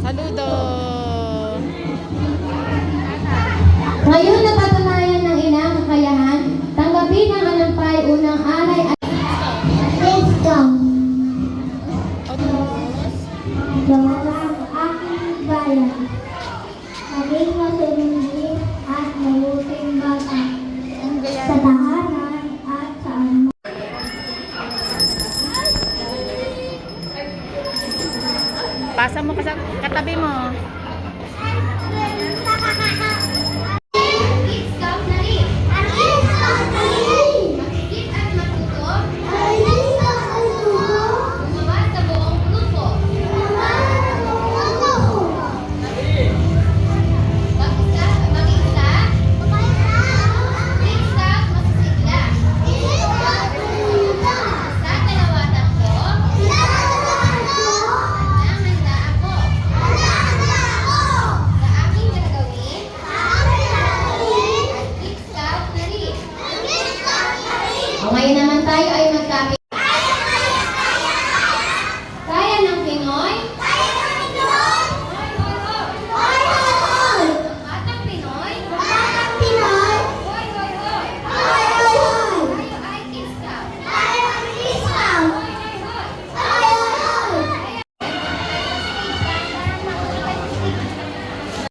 Saludo! Ngayon napatunayan ng ina ang kakayahan, tanggapin ang alampay unang alay at wisdom. Gawa ang aking bayan, maging masunod at mabuting bata sa tahanan at sa ano. Pasa mo ka sa katabi mo.